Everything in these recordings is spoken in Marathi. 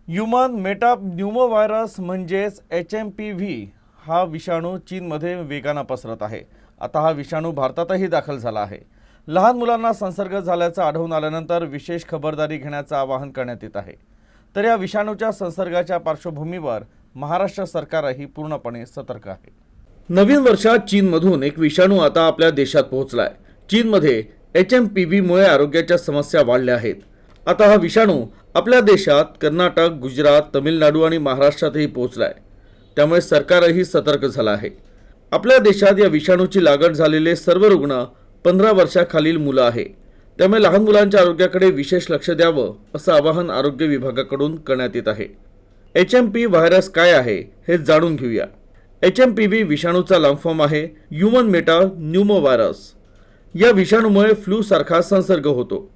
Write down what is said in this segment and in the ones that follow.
ह्यूमन मेटाप्न्यूमोव्हायरस म्हणजेच HMPV हा विषाणू चीनमध्ये वेगाने पसरत आहे। आता हा विषाणू भारतातही दाखल झाला आहे। लहान मुलांना संसर्ग झाल्याचं आढळून आल्यानंतर विशेष खबरदारी घेण्याचं आवाहन करण्यात येत आहे। तर या विषाणूच्या संसर्गाच्या पार्श्वभूमीवर महाराष्ट्र सरकारही पूर्णपणे सतर्क आहे। नवीन वर्षात चीनमधून एक विषाणू आता आपल्या देशात पोहोचलाय। चीनमध्ये HMPV मुळे आरोग्याच्या समस्या वाढल्या आहेत। आता हा विषाणू आपल्या देशात कर्नाटक, गुजरात, तमिळनाडू आणि महाराष्ट्रातही पोहोचलाय। त्यामुळे सरकारही सतर्क झालं आहे। आपल्या देशात या विषाणूची लागण झालेले सर्व रुग्ण 15 वर्षाखालील मुलं आहे। त्यामुळे लहान मुलांच्या आरोग्याकडे विशेष लक्ष द्यावं असं आवाहन आरोग्य विभागाकडून करण्यात येत आहे। HMP व्हायरस काय आहे हे जाणून घेऊया। HMPV विषाणूचा लांब फॉर्म आहे ह्यूमन मेटाप्न्यूमोव्हायरस। या विषाणूमुळे फ्लू सारखा संसर्ग होतो।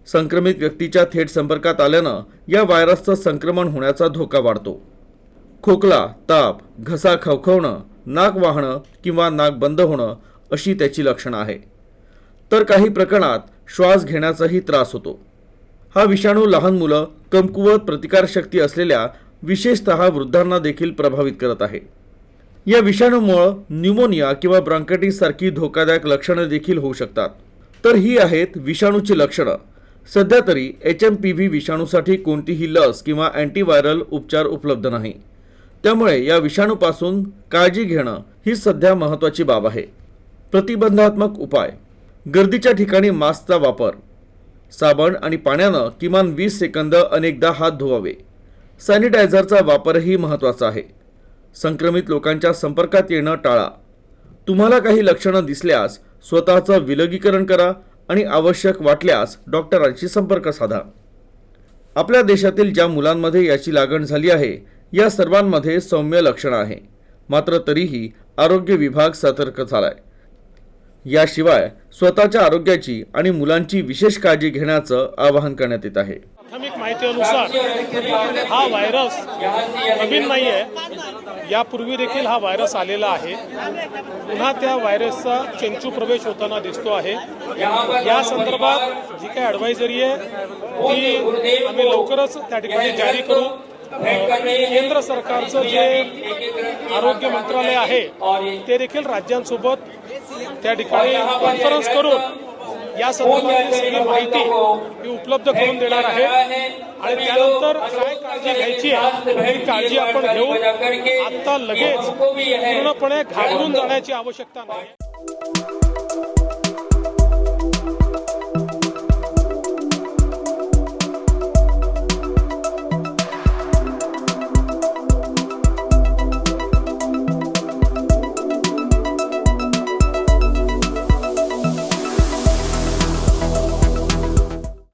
संक्रमित व्यक्तीच्या थेट संपर्कात आल्यानं या व्हायरसचं संक्रमण होण्याचा धोका वाढतो। खोकला, ताप, घसा खवखवणं, नाक वाहणं किंवा नाक बंद होणं अशी त्याची लक्षणं आहे। तर काही प्रकरणात श्वास घेण्याचाही त्रास होतो। हा विषाणू लहान मुलं, कमकुवत प्रतिकारशक्ती असलेल्या विशेषतः वृद्धांना देखील प्रभावित करत आहे। या विषाणूमुळे न्यूमोनिया किंवा ब्रॉन्कायटिस सारखी धोकादायक लक्षणं देखील होऊ शकतात। तर ही आहेत विषाणूची लक्षणं। सध्या तरी HMPV विषाणूसाठी कोणतीही लस किंवा अँटीव्हायरल उपचार उपलब्ध नाही। त्यामुळे या विषाणूपासून काळजी घेणं ही सध्या महत्त्वाची बाब आहे। प्रतिबंधात्मक उपाय: गर्दीच्या ठिकाणी मास्कचा वापर, साबण आणि पाण्यानं किमान 20 सेकंद अनेकदा हात धुवावे। सॅनिटायझरचा वापरही महत्त्वाचा आहे। संक्रमित लोकांच्या संपर्कात येणं टाळा। तुम्हाला काही लक्षणं दिसल्यास स्वतःचं विलगीकरण करा आणि आवश्यक वाटल्यास डॉक्टरांशी संपर्क साधा। आपल्या देशातील ज्या मुलांमध्ये याची लागण झाली आहे या सर्वांमध्ये सौम्य लक्षणं आहे, मात्र तरीही आरोग्य विभाग सतर्क झालाय। याशिवाय स्वतःच्या आरोग्याची आणि मुलांची विशेष काळजी घेण्याचं आवाहन करण्यात येत आहे। प्राथमिक माहितीनुसार हा व्हायरस नवीन नाही आहे। यापूर्वी देखील हा व्हायरस आलेला आहे। पुन्हा त्या व्हायरसचा चेंचू प्रवेश होताना दिसतो आहे। या संदर्भात जी काही ॲडवायझरी आहे ती आम्ही लवकरच त्या ठिकाणी जारी करू। केंद्र सरकारचं जे आरोग्य मंत्रालय आहे ते देखील राज्यांसोबत त्या ठिकाणी कॉन्फरन्स करून या संदर्भातली सगळी माहिती ही उपलब्ध करून देणार आहे आणि त्यानंतर काय काळजी घ्यायची आहे ही काळजी आपण घेऊ। आता लगेच पूर्णपणे घाबरून जाण्याची आवश्यकता नाही।